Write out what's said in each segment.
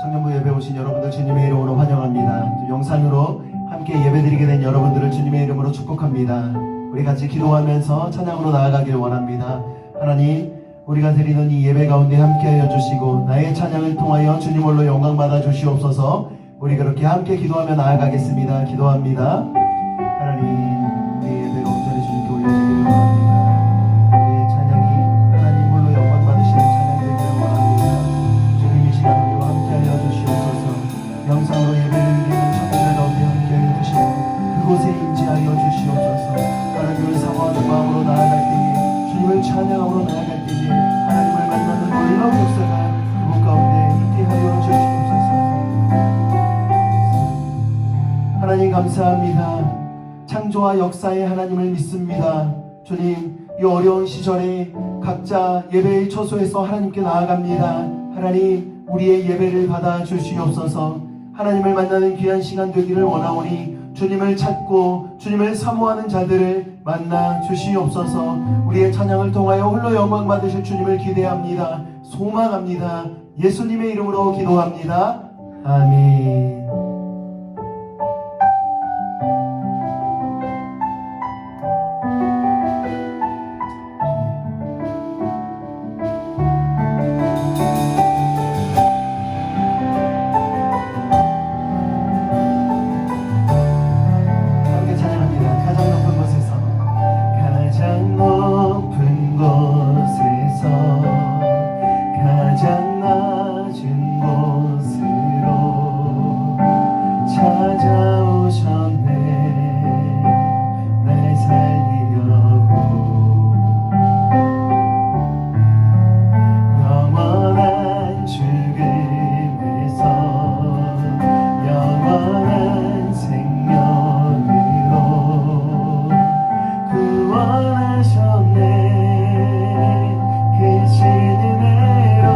청년부 예배 오신 여러분들 주님의 이름으로 환영합니다. 또 영상으로 함께 예배드리게 된 여러분들을 주님의 이름으로 축복합니다. 우리 같이 기도하면서 찬양으로 나아가길 원합니다. 하나님, 우리가 드리는 이 예배 가운데 함께하여 주시고 나의 찬양을 통하여 주님 홀로 영광 받아 주시옵소서. 우리 그렇게 함께 기도하며 나아가겠습니다. 기도합니다. 하나님, 우리 예배가 온전히 주님께 올려지기를 원합니다. 우리의 찬양이 하나님 홀로 영광 받으시는 찬양 되기를 원합니다. 주님 이 시간 우리와 함께하여 주시옵소서. 영상으로 예배드리는 청년들 가운데 함께하여 주시고 그곳에 임재하여 주시옵소서. 하나님을 사모하는 마음으로 나아갈 때에, 주님을 찬양함으로 나아갈 때에 하나님을 만나는 놀라운 역사가 그곳 가운데 있게 하여 주시옵소서. 하나님 감사합니다. 창조와 역사의 하나님을 믿습니다. 주님, 이 어려운 시절에 각자 예배의 처소에서 하나님께 나아갑니다. 하나님, 우리의 예배를 받아 주시옵소서. 하나님을 만나는 귀한 시간 되기를 원하오니 주님을 찾고 주님을 사모하는 자들을 만나 주시옵소서. 우리의 찬양을 통하여 홀로 영광 받으실 주님을 기대합니다. 소망합니다. 예수님의 이름으로 기도합니다. 아멘. 원하셨네. 크신 은혜로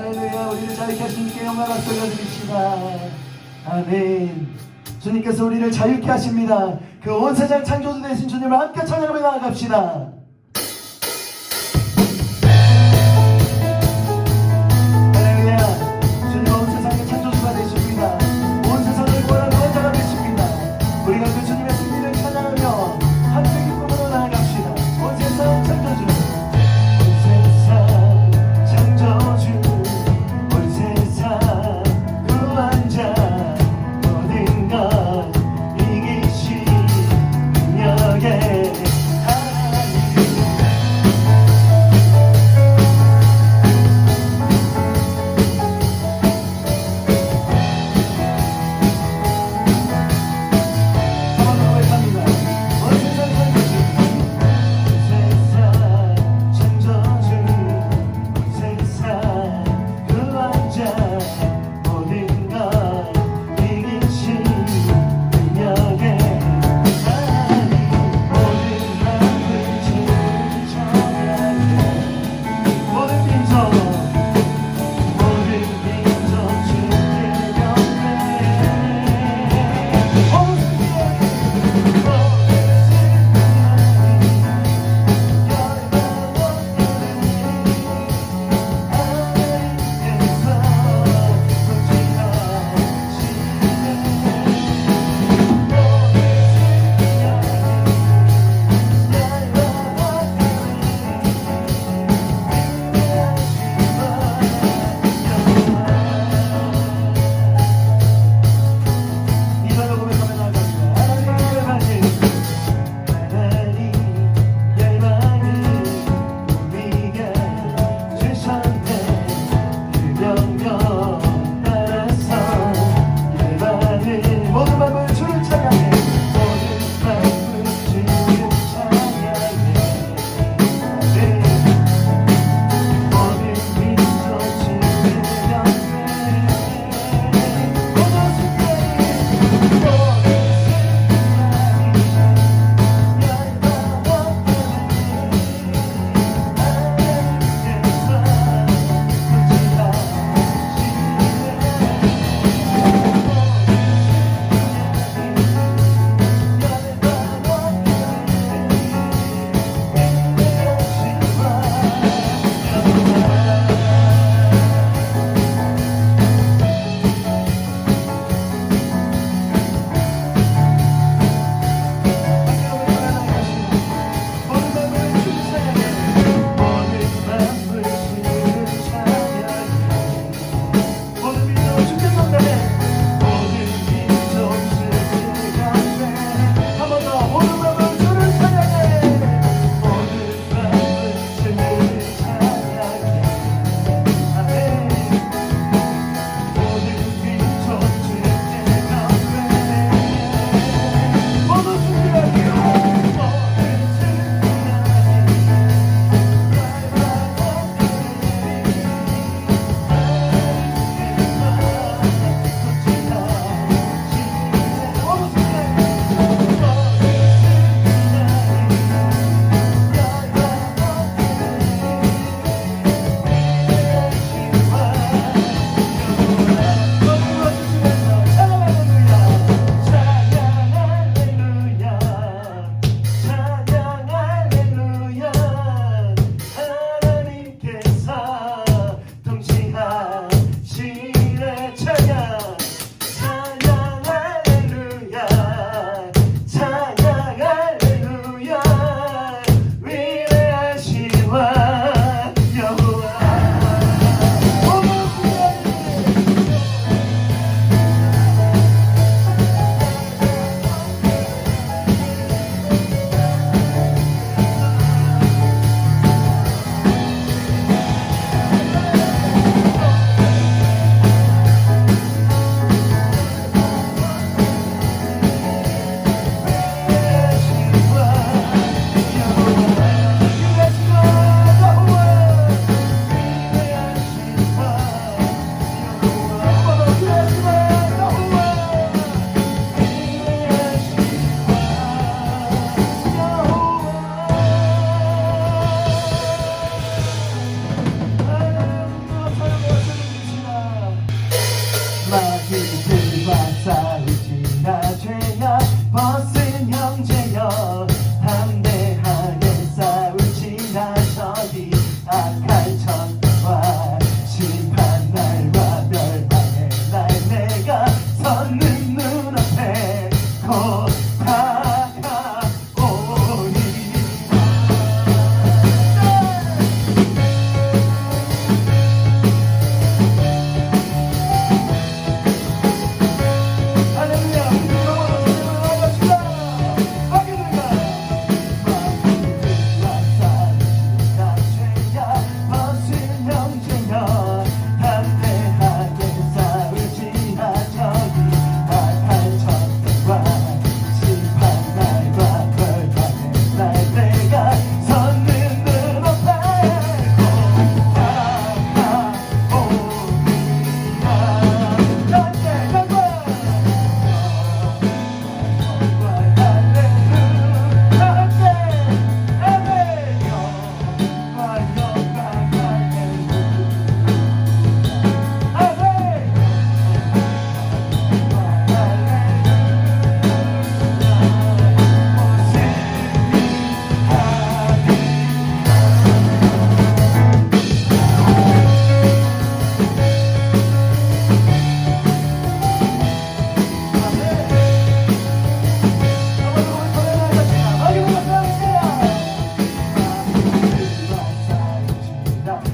할렐루야. 우리를 자유케 하신 주님께 영광을 돌려드립시다. 아멘. 주님께서 우리를 자유케 하십니다. 그 온 세상 창조주 되신 주님을 함께 찬양하며 나아갑시다. 할렐루야. 주님 온 세상의 창조주가 되십니다. 온 세상을 구원하는 원자가 되십니다. 우리가 그 주님의 승리를 찬양하며 함께 기쁨으로 나아갑시다. 온 세상 창조주, 온 세상 창조주, 온 세상 구원자, 모든 것 이기신 능력의 하나님.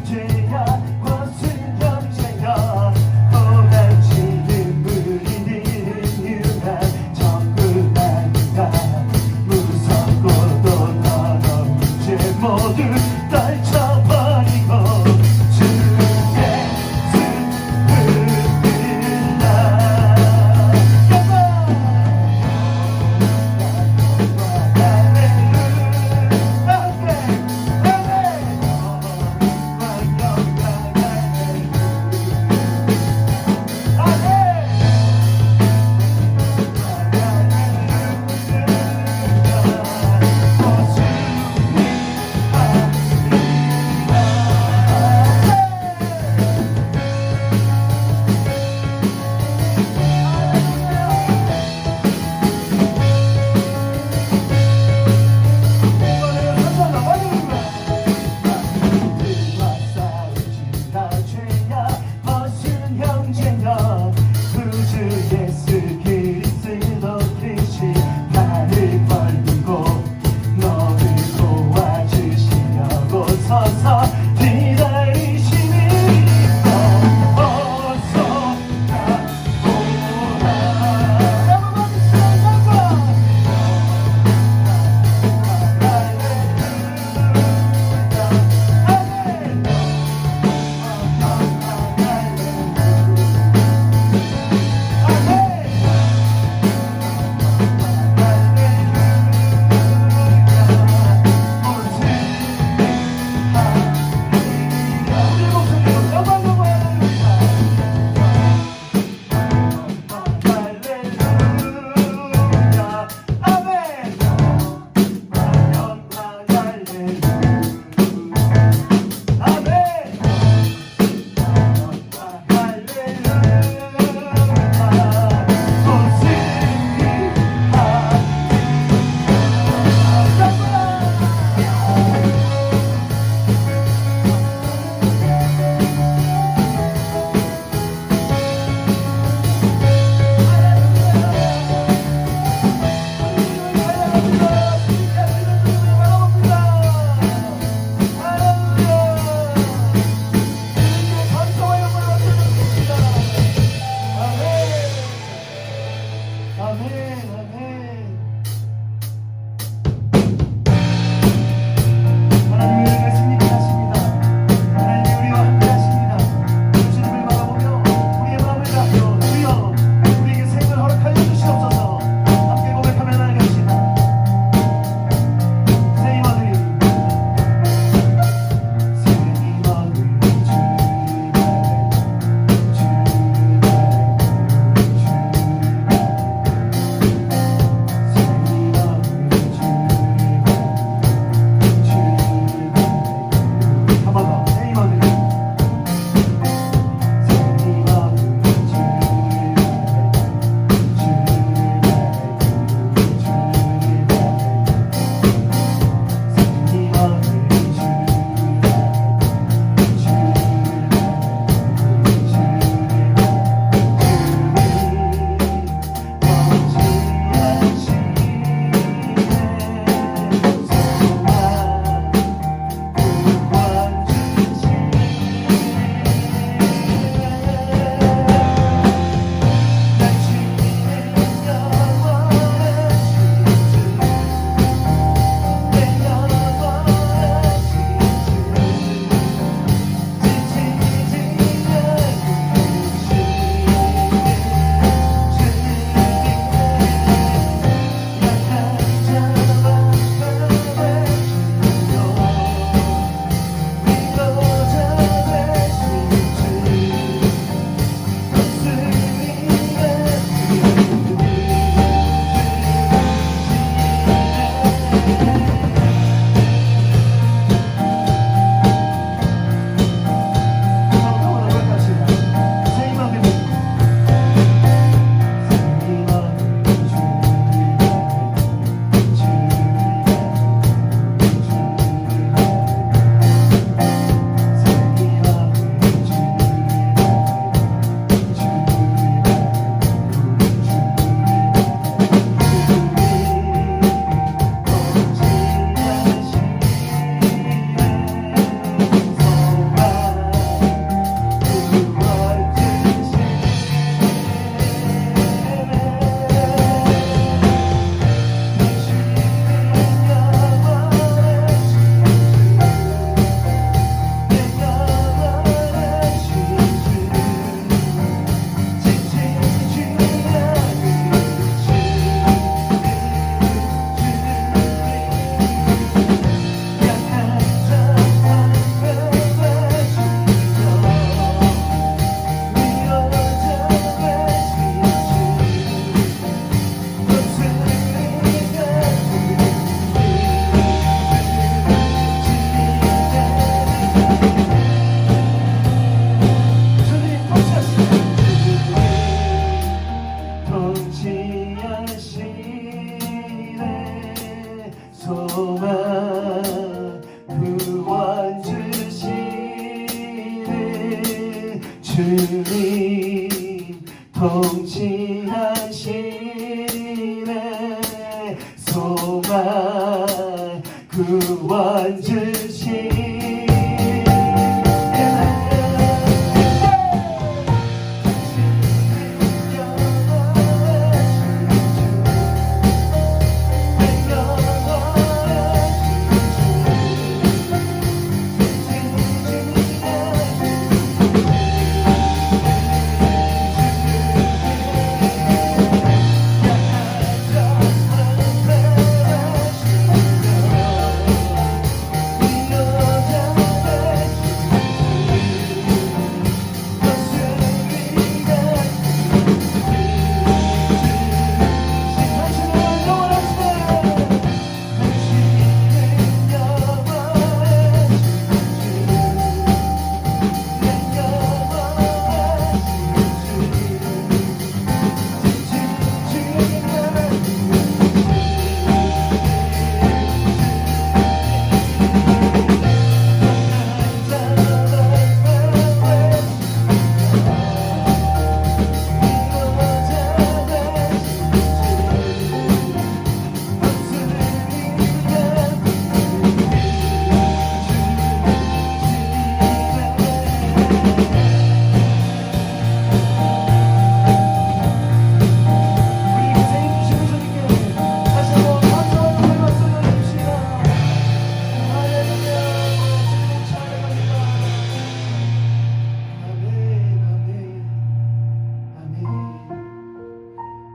죄야 거스름 죄야 오간지 눈물이 흐르는 정근한가 무섭고 또 더러운 죄 모두 떨쳐버리고 주의 슬픔을 나 할렐루야 주님 통치하시네 소망 구원 주시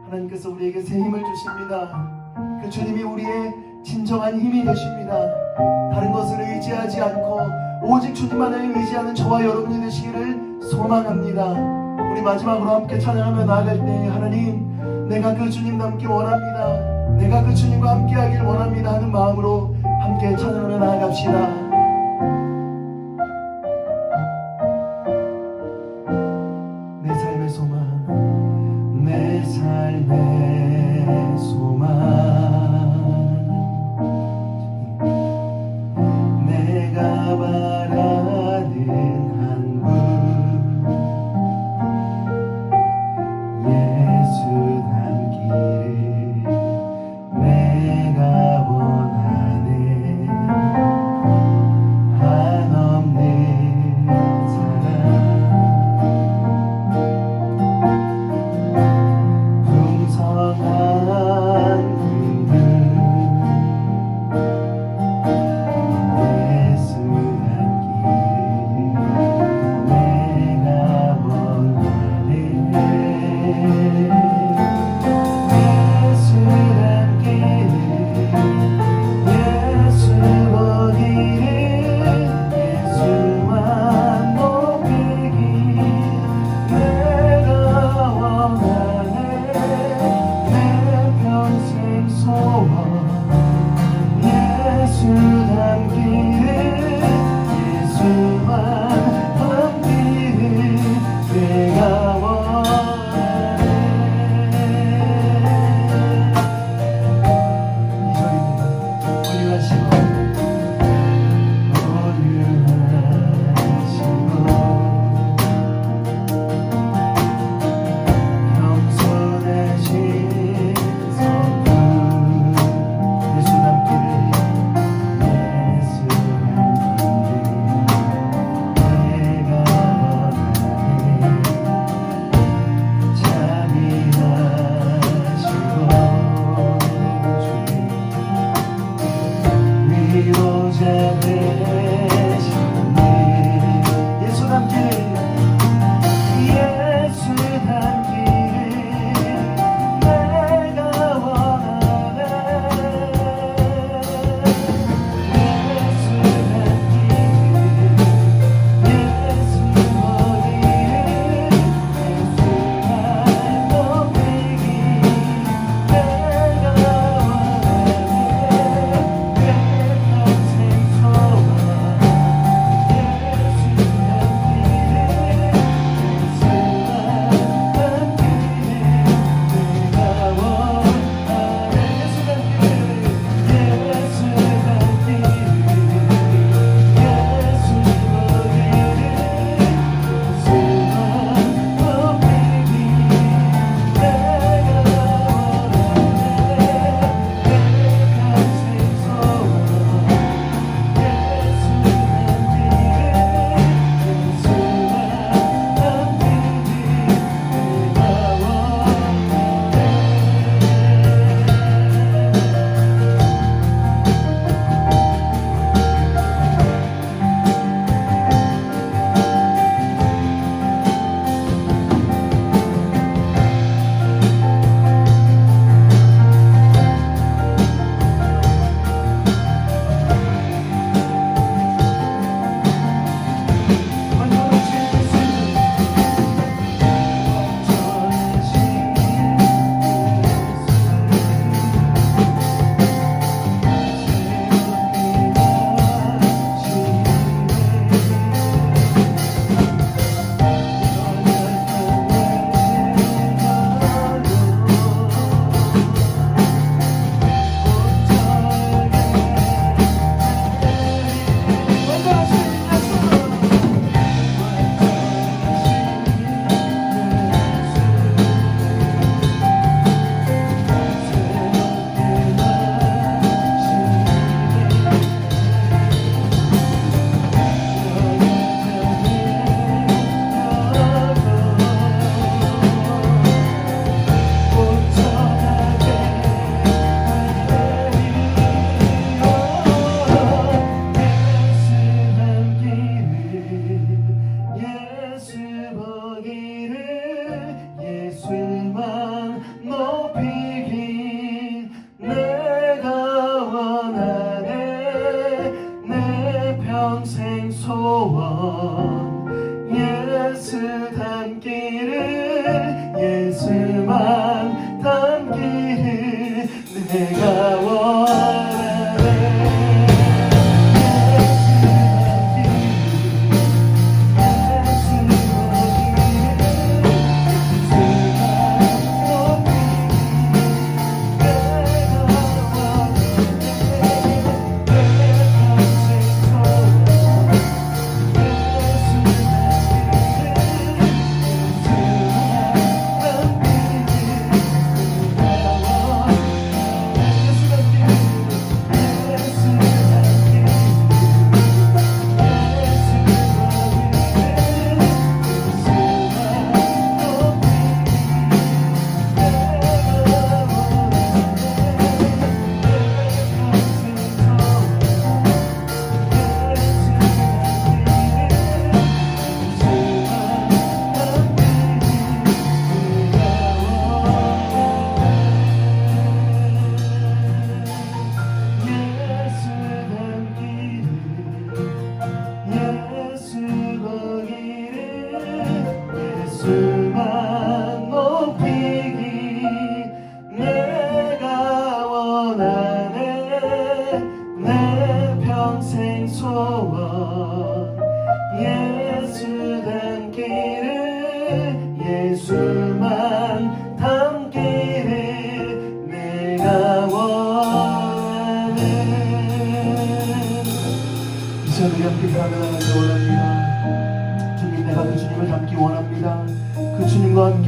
하나님께서 우리에게 새 힘을 주십니다. 그 주님이 우리의 진정한 힘이 되십니다. 다른 것을 의지하지 않고 오직 주님만을 의지하는 저와 여러분이 되시기를 소망합니다. 우리 마지막으로 함께 찬양하며 나아갈 때 하나님 내가 그 주님 닮기 원합니다. 내가 그 주님과 함께 하길 원합니다 하는 마음으로 함께 찬양하며 나아갑시다. 내 삶의 소망 내 삶의 소망 내가 바라는 한 분 예수 닮기를 내가 원하네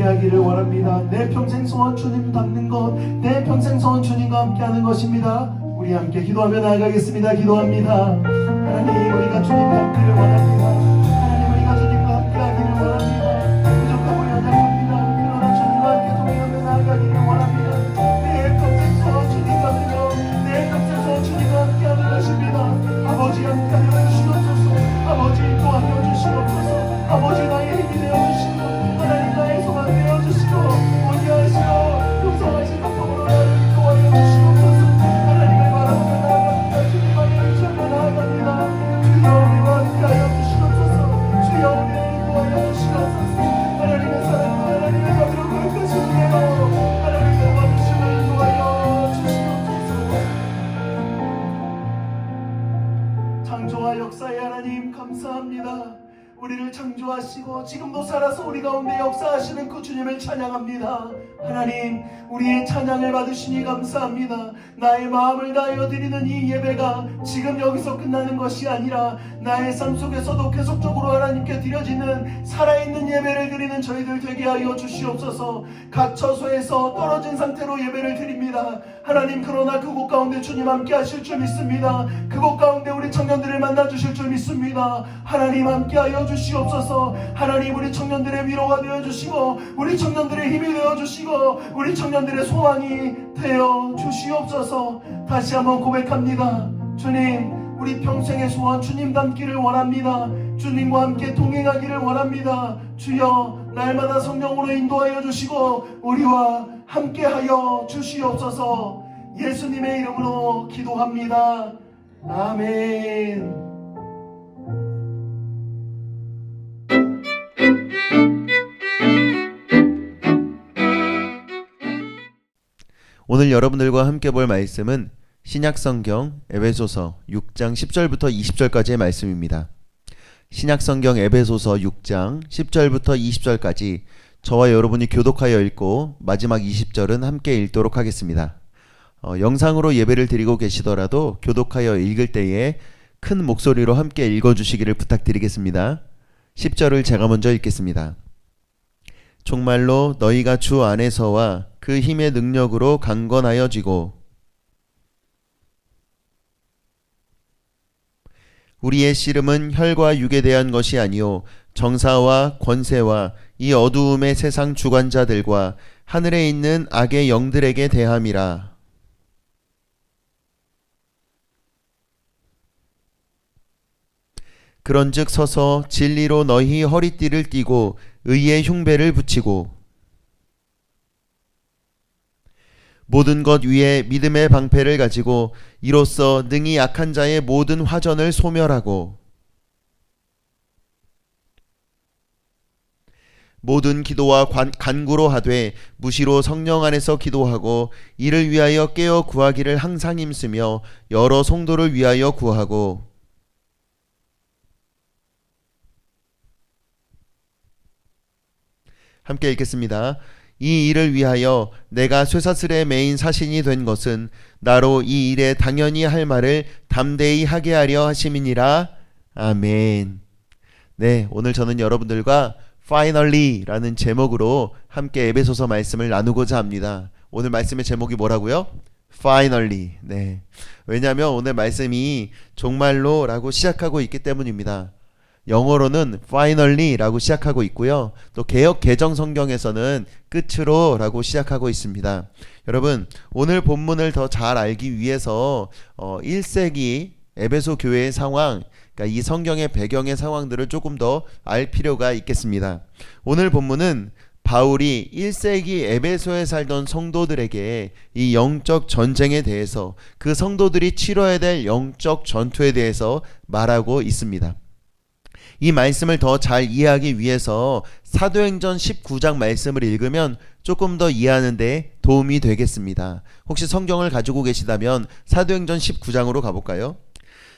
함께하기를 원합니다. 내 평생 소원 주님 닮는 것, 내 평생 소원 주님과 함께하는 것입니다. 우리 함께 기도하며 나아가겠습니다. 기도합니다. 하나님, 우리가 주님과 함께를 원합니다. 하나님, 우리가 주님과 함께하기를 원합니다. 부족하고 연약합니다. 그러나 주님과 함께 동행하며 나아가기를 원합니다. 내 평생 소원 주님 닮는 것, 내 평생 소원 주님과 함께하는 것입니다. 아버지 함께하여 주시옵소서. 아버지 인도하여 주시옵소서. 아버지 나의 힘이 되어주시고 하나님 나의 소망 되어주시고 원리하시고 용서하신 성품으로 나를 인도하여 주시옵소서. 하나님을 바라보며 나아갑니다. 주님 안에 의지하며 나아갑니다. 주여 우리와 함께하여 주시옵소서. 주여 우리를 인도하여 주시옵소서. 하나님의 사랑과 하나님의 법으로 거룩하신 은혜로 하나님의 도와주심을 인도하여 주시옵소서. 창조와 역사의 하나님 감사합니다. 우리를 창조하시고 지금도 살아서 우리 가운데 역사하시는 그 주님을 찬양합니다. 하나님, 우리의 찬양을 받으시니 감사합니다. 나의 마음을 다하여 드리는 이 예배가 지금 여기서 끝나는 것이 아니라 나의 삶 속에서도 계속적으로 하나님께 드려지는 살아있는 예배를 드리는 저희들 되게 하여 주시옵소서. 각 처소에서 떨어진 상태로 예배를 드립니다. 하나님, 그러나 그곳 가운데 주님 함께 하실 줄 믿습니다. 그곳 가운데 우리 청년들을 만나 주실 줄 믿습니다. 하나님 함께 하여 주시옵소서. 하나님, 우리 청년들의 위로가 되어 주시고 우리 청년들의 힘이 되어 주시고 우리 청년들의 소망이 되어 주시옵소서. 다시 한번 고백합니다. 주님, 우리 평생의 소원 주님 닮기를 원합니다. 주님과 함께 동행하기를 원합니다. 주여, 날마다 성령으로 인도하여 주시고 우리와 함께하여 주시옵소서. 예수님의 이름으로 기도합니다. 아멘. 오늘 여러분들과 함께 볼 말씀은 신약성경 에베소서 6장 10절부터 20절까지의 말씀입니다. 신약성경 에베소서 6장 10절부터 20절까지 저와 여러분이 교독하여 읽고 마지막 20절은 함께 읽도록 하겠습니다. 영상으로 예배를 드리고 계시더라도 교독하여 읽을 때에 큰 목소리로 함께 읽어주시기를 부탁드리겠습니다. 10절을 제가 먼저 읽겠습니다. 정말로 너희가 주 안에서와 그 힘의 능력으로 강건하여지고 우리의 씨름은 혈과 육에 대한 것이 아니요 정사와 권세와 이 어두움의 세상 주관자들과 하늘에 있는 악의 영들에게 대함이라. 그런즉 서서 진리로 너희 허리띠를 띠고 의의 흉배를 붙이고 모든 것 위에 믿음의 방패를 가지고 이로써 능히 약한 자의 모든 화전을 소멸하고 모든 기도와 간구로 하되 무시로 성령 안에서 기도하고 이를 위하여 깨어 구하기를 항상 힘쓰며 여러 성도를 위하여 구하고 함께 읽겠습니다. 이 일을 위하여 내가 쇠사슬에 매인 사신이 된 것은 나로 이 일에 당연히 할 말을 담대히 하게 하려 하심이니라. 아멘. 네, 오늘 저는 여러분들과 Finally 라는 제목으로 함께 에베소서 말씀을 나누고자 합니다. 오늘 말씀의 제목이 뭐라고요? Finally. 네. 왜냐하면 오늘 말씀이 정말로 라고 시작하고 있기 때문입니다. 영어로는 finally 라고 시작하고 있고요. 또 개역 개정 성경에서는 끝으로 라고 시작하고 있습니다. 여러분, 오늘 본문을 더 잘 알기 위해서 1세기 에베소 교회의 상황, 그러니까 이 성경의 배경의 상황들을 조금 더 알 필요가 있겠습니다. 오늘 본문은 바울이 1세기 에베소에 살던 성도들에게 이 영적 전쟁에 대해서, 그 성도들이 치러야 될 영적 전투에 대해서 말하고 있습니다. 이 말씀을 더 잘 이해하기 위해서 사도행전 19장 말씀을 읽으면 조금 더 이해하는 데 도움이 되겠습니다. 혹시 성경을 가지고 계시다면 사도행전 19장으로 가볼까요?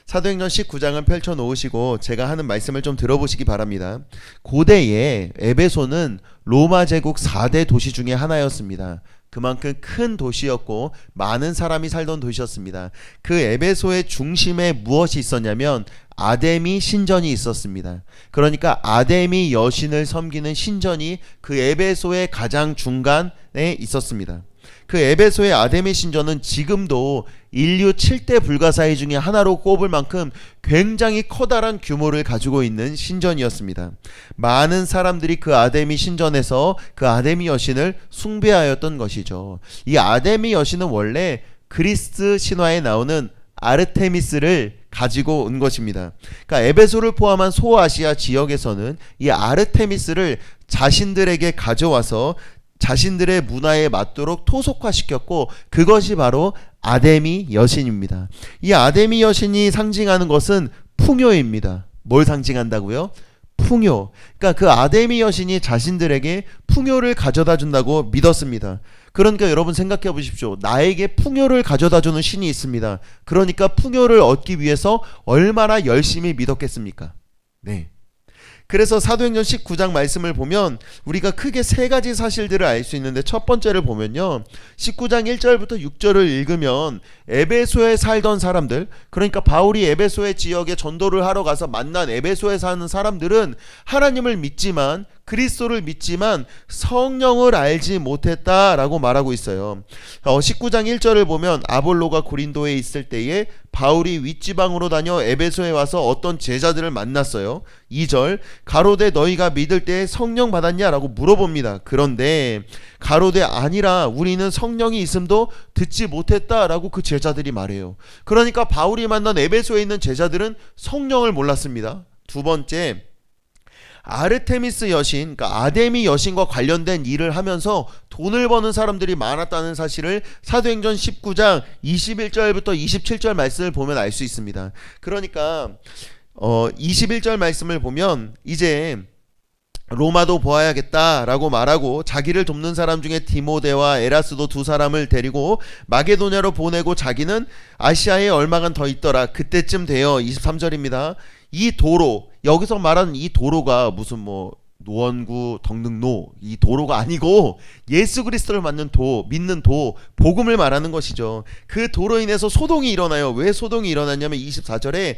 사도행전 19장은 펼쳐 놓으시고 제가 하는 말씀을 좀 들어보시기 바랍니다. 고대에 에베소는 로마 제국 4대 도시 중에 하나였습니다. 그만큼 큰 도시였고 많은 사람이 살던 도시였습니다. 그 에베소의 중심에 무엇이 있었냐면 아데미 신전이 있었습니다. 그러니까 아데미 여신을 섬기는 신전이 그 에베소의 가장 중간에 있었습니다. 그 에베소의 아데미 신전은 지금도 인류 7대 불가사의 중에 하나로 꼽을 만큼 굉장히 커다란 규모를 가지고 있는 신전이었습니다. 많은 사람들이 그 아데미 신전에서 그 아데미 여신을 숭배하였던 것이죠. 이 아데미 여신은 원래 그리스 신화에 나오는 아르테미스를 가지고 온 것입니다. 그러니까 에베소를 포함한 소아시아 지역에서는 이 아르테미스를 자신들에게 가져와서 자신들의 문화에 맞도록 토속화시켰고, 그것이 바로 아데미 여신입니다. 이 아데미 여신이 상징하는 것은 풍요입니다. 뭘 상징한다고요? 풍요. 그러니까 그 아데미 여신이 자신들에게 풍요를 가져다 준다고 믿었습니다. 그러니까 여러분 생각해 보십시오. 나에게 풍요를 가져다 주는 신이 있습니다. 그러니까 풍요를 얻기 위해서 얼마나 열심히 믿었겠습니까? 네. 그래서 사도행전 19장 말씀을 보면 우리가 크게 세 가지 사실들을 알 수 있는데, 첫 번째를 보면요, 19장 1절부터 6절을 읽으면 에베소에 살던 사람들, 그러니까 바울이 에베소의 지역에 전도를 하러 가서 만난 에베소에 사는 사람들은 하나님을 믿지만, 그리스도를 믿지만 성령을 알지 못했다라고 말하고 있어요. 19장 1절을 보면 아볼로가 고린도에 있을 때에 바울이 윗지방으로 다녀 에베소에 와서 어떤 제자들을 만났어요. 2절, 가로되 너희가 믿을 때 성령 받았냐라고 물어봅니다. 그런데 가로되 아니라 우리는 성령이 있음도 듣지 못했다라고 그 제자들이 말해요. 그러니까 바울이 만난 에베소에 있는 제자들은 성령을 몰랐습니다. 두 번째, 아르테미스 여신, 그러니까 아데미 여신과 관련된 일을 하면서 돈을 버는 사람들이 많았다는 사실을 사도행전 19장 21절부터 27절 말씀을 보면 알 수 있습니다. 그러니까 21절 말씀을 보면 이제 로마도 보아야겠다라고 말하고 자기를 돕는 사람 중에 디모데와 에라스도 두 사람을 데리고 마게도냐로 보내고 자기는 아시아에 얼마간 더 있더라. 그때쯤 돼요. 23절입니다. 이 도로, 여기서 말하는 이 도로가 무슨 노원구 덕능로, 이 도로가 아니고 예수 그리스도를 믿는 도, 복음을 말하는 것이죠. 그 도로 인해서 소동이 일어나요. 왜 소동이 일어났냐면 24절에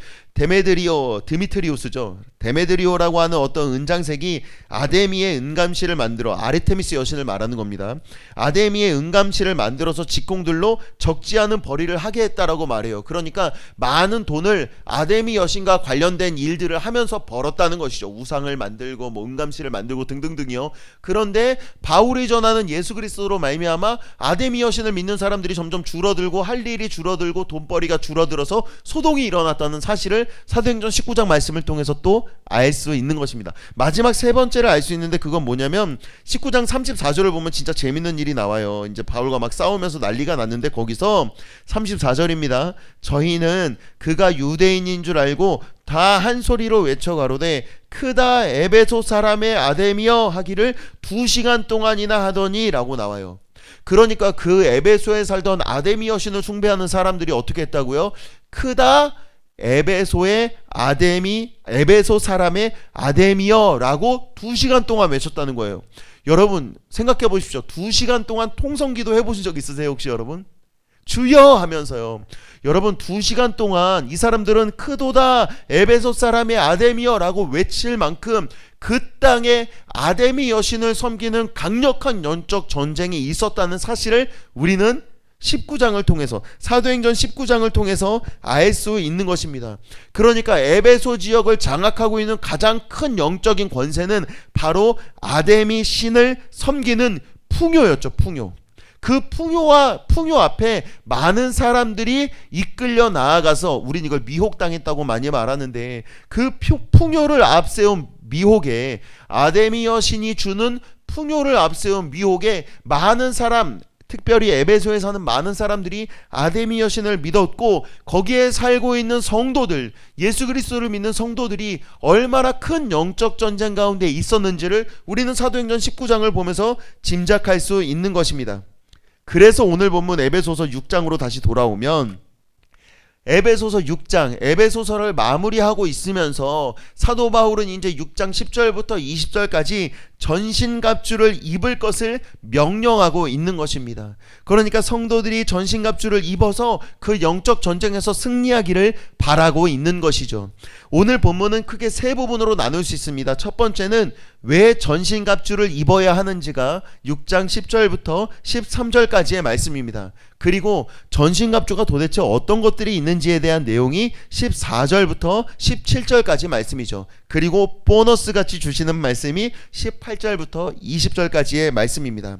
드미트리우스죠. 데메드리오라고 하는 어떤 은장색이 아데미의 은감실을 만들어, 아르테미스 여신을 말하는 겁니다. 아데미의 은감실을 만들어서 직공들로 적지 않은 벌이를 하게 했다라고 말해요. 그러니까 많은 돈을 아데미 여신과 관련된 일들을 하면서 벌었다는 것이죠. 우상을 만들고 은감실을 만들고 등등등이요. 그런데 바울이 전하는 예수 그리스도로 말미암아 아데미 여신을 믿는 사람들이 점점 줄어들고 할 일이 줄어들고 돈벌이가 줄어들어서 소동이 일어났다는 사실을 사도행전 19장 말씀을 통해서 또 알 수 있는 것입니다. 마지막 세 번째를 알 수 있는데, 그건 뭐냐면 19장 34절을 보면 진짜 재밌는 일이 나와요. 이제 바울과 막 싸우면서 난리가 났는데 거기서 34절입니다. 저희는 그가 유대인인 줄 알고 다 한 소리로 외쳐 가로되 크다 에베소 사람의 아데미여 하기를 2시간 동안이나 하더니 라고 나와요. 그러니까 그 에베소에 살던 아데미 여신을 숭배하는 사람들이 어떻게 했다고요? 크다 에베소 사람의 아데미여 라고 2시간 동안 외쳤다는 거예요. 여러분 생각해 보십시오. 2시간 동안 통성기도 해보신 적 있으세요 혹시 여러분? 주여 하면서요. 여러분 2시간 동안 이 사람들은 크도다 에베소 사람의 아데미여 라고 외칠 만큼 그 땅에 아데미 여신을 섬기는 강력한 영적 전쟁이 있었다는 사실을 우리는 19장을 통해서, 사도행전 19장을 통해서 알 수 있는 것입니다. 그러니까 에베소 지역을 장악하고 있는 가장 큰 영적인 권세는 바로 아데미 신을 섬기는 풍요였죠. 풍요. 그 풍요 앞에 많은 사람들이 이끌려 나아가서, 우린 이걸 미혹당했다고 많이 말하는데, 그 풍요를 앞세운 미혹에, 아데미 여신이 주는 풍요를 앞세운 미혹에 많은 사람, 특별히 에베소에 사는 많은 사람들이 아데미 여신을 믿었고, 거기에 살고 있는 성도들, 예수 그리스도를 믿는 성도들이 얼마나 큰 영적 전쟁 가운데 있었는지를 우리는 사도행전 19장을 보면서 짐작할 수 있는 것입니다. 그래서 오늘 본문 에베소서 6장으로 다시 돌아오면, 에베소서 6장, 에베소서를 마무리하고 있으면서 사도 바울은 이제 6장 10절부터 20절까지 전신갑주를 입을 것을 명령하고 있는 것입니다. 그러니까 성도들이 전신갑주를 입어서 그 영적 전쟁에서 승리하기를 바라고 있는 것이죠. 오늘 본문은 크게 세 부분으로 나눌 수 있습니다. 첫 번째는 왜 전신갑주를 입어야 하는지가 6장 10절부터 13절까지의 말씀입니다. 그리고 전신갑주가 도대체 어떤 것들이 있는지에 대한 내용이 14절부터 17절까지 말씀이죠. 그리고 보너스 같이 주시는 말씀이 18절부터 20절까지의 말씀입니다.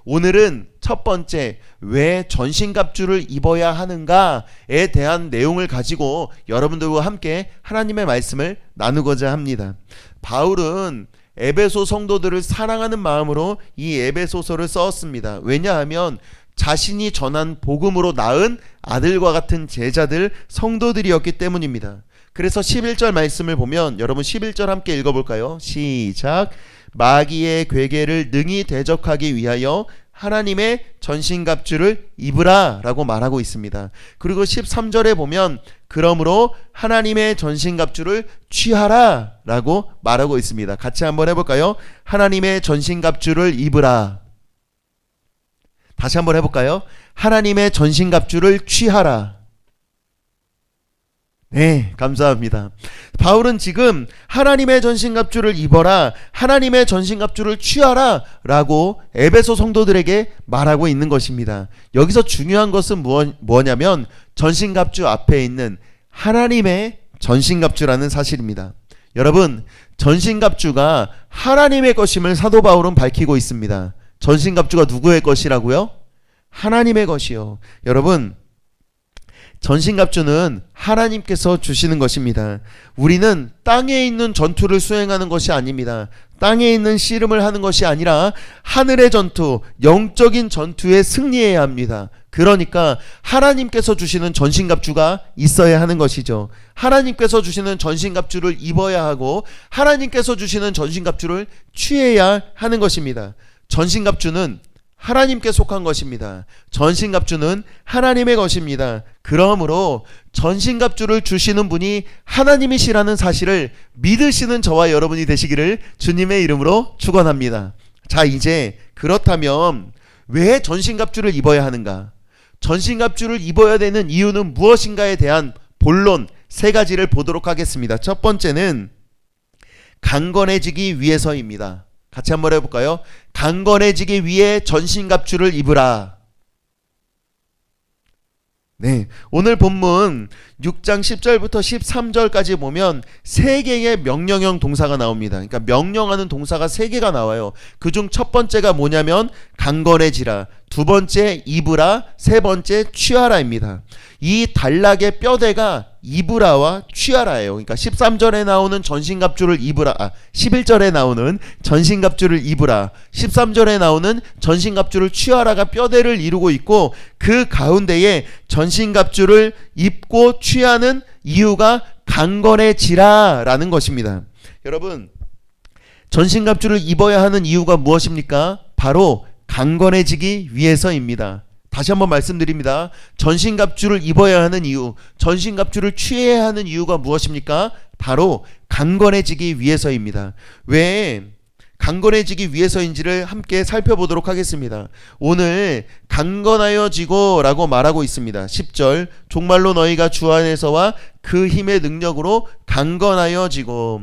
오늘은 첫 번째, 왜 전신갑주를 입어야 하는가에 대한 내용을 가지고 여러분들과 함께 하나님의 말씀을 나누고자 합니다. 바울은 에베소 성도들을 사랑하는 마음으로 이 에베소서를 썼습니다. 왜냐하면 자신이 전한 복음으로 낳은 아들과 같은 제자들 성도들이었기 때문입니다. 그래서 11절 말씀을 보면 여러분 11절 함께 읽어볼까요? 시작. 마귀의 괴계를 능히 대적하기 위하여 하나님의 전신갑주를 입으라 라고 말하고 있습니다. 그리고 13절에 보면 그러므로 하나님의 전신갑주를 취하라 라고 말하고 있습니다. 같이 한번 해볼까요? 하나님의 전신갑주를 입으라. 다시 한번 해볼까요? 하나님의 전신갑주를 취하라. 네, 감사합니다. 바울은 지금 하나님의 전신갑주를 입어라, 하나님의 전신갑주를 취하라 라고 에베소 성도들에게 말하고 있는 것입니다. 여기서 중요한 것은 뭐냐면 전신갑주 앞에 있는 하나님의 전신갑주라는 사실입니다. 여러분, 전신갑주가 하나님의 것임을 사도 바울은 밝히고 있습니다. 전신갑주가 누구의 것이라고요? 하나님의 것이요. 여러분, 전신갑주는 하나님께서 주시는 것입니다. 우리는 땅에 있는 전투를 수행하는 것이 아닙니다. 땅에 있는 씨름을 하는 것이 아니라 하늘의 전투, 영적인 전투에 승리해야 합니다. 그러니까 하나님께서 주시는 전신갑주가 있어야 하는 것이죠. 하나님께서 주시는 전신갑주를 입어야 하고 하나님께서 주시는 전신갑주를 취해야 하는 것입니다. 전신갑주는 하나님께 속한 것입니다. 전신갑주는 하나님의 것입니다. 그러므로 전신갑주를 주시는 분이 하나님이시라는 사실을 믿으시는 저와 여러분이 되시기를 주님의 이름으로 축원합니다. 자, 이제 그렇다면 왜 전신갑주를 입어야 하는가? 전신갑주를 입어야 되는 이유는 무엇인가에 대한 본론 세 가지를 보도록 하겠습니다. 첫 번째는 강건해지기 위해서입니다. 같이 한번 해볼까요? 강건해지기 위해 전신갑주를 입으라. 네, 오늘 본문 6장 10절부터 13절까지 보면 세 개의 명령형 동사가 나옵니다. 그러니까 명령하는 동사가 세 개가 나와요. 그중 첫 번째가 뭐냐면 강건해지라, 두 번째 입으라, 세 번째 취하라입니다. 이 단락의 뼈대가 입으라와 취하라예요. 그러니까 13절에 나오는 전신갑주를 입으라, 11절에 나오는 전신갑주를 입으라, 13절에 나오는 전신갑주를 취하라가 뼈대를 이루고 있고, 그 가운데에 전신갑주를 입고 취하는 이유가 강건해지라 라는 것입니다. 여러분, 전신갑주를 입어야 하는 이유가 무엇입니까? 바로 강건해지기 위해서입니다. 다시 한번 말씀드립니다. 전신갑주를 입어야 하는 이유, 전신갑주를 취해야 하는 이유가 무엇입니까? 바로 강건해지기 위해서입니다. 왜 강건해지기 위해서인지를 함께 살펴보도록 하겠습니다. 오늘 강건하여지고 라고 말하고 있습니다. 10절, 종말로 너희가 주 안에서와 그 힘의 능력으로 강건하여지고.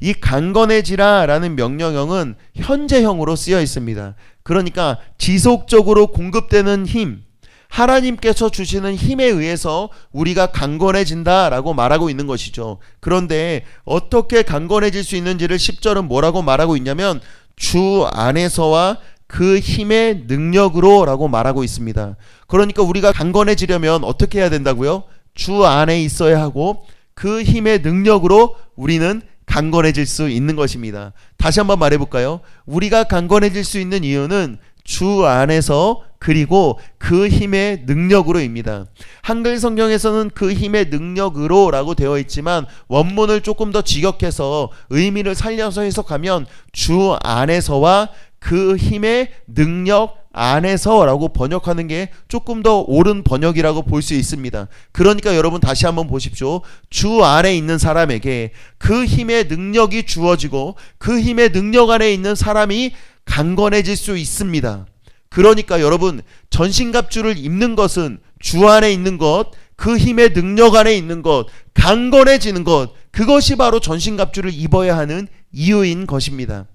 이 강건해지라 라는 명령형은 현재형으로 쓰여 있습니다. 그러니까 지속적으로 공급되는 힘, 하나님께서 주시는 힘에 의해서 우리가 강건해진다 라고 말하고 있는 것이죠. 그런데 어떻게 강건해질 수 있는지를 10절은 뭐라고 말하고 있냐면 주 안에서와 그 힘의 능력으로 라고 말하고 있습니다. 그러니까 우리가 강건해지려면 어떻게 해야 된다고요? 주 안에 있어야 하고 그 힘의 능력으로 우리는 강건해질 수 있는 것입니다. 다시 한번 말해볼까요? 우리가 강건해질 수 있는 이유는 주 안에서 그리고 그 힘의 능력으로입니다. 한글 성경에서는 그 힘의 능력으로 라고 되어 있지만 원문을 조금 더 직역해서 의미를 살려서 해석하면 주 안에서와 그 힘의 능력 안에서라고 번역하는 게 조금 더 옳은 번역이라고 볼 수 있습니다. 그러니까 여러분 다시 한번 보십시오. 주 안에 있는 사람에게 그 힘의 능력이 주어지고 그 힘의 능력 안에 있는 사람이 강건해질 수 있습니다. 그러니까 여러분, 전신갑주를 입는 것은 주 안에 있는 것, 그 힘의 능력 안에 있는 것, 강건해지는 것, 그것이 바로 전신갑주를 입어야 하는 이유인 것입니다.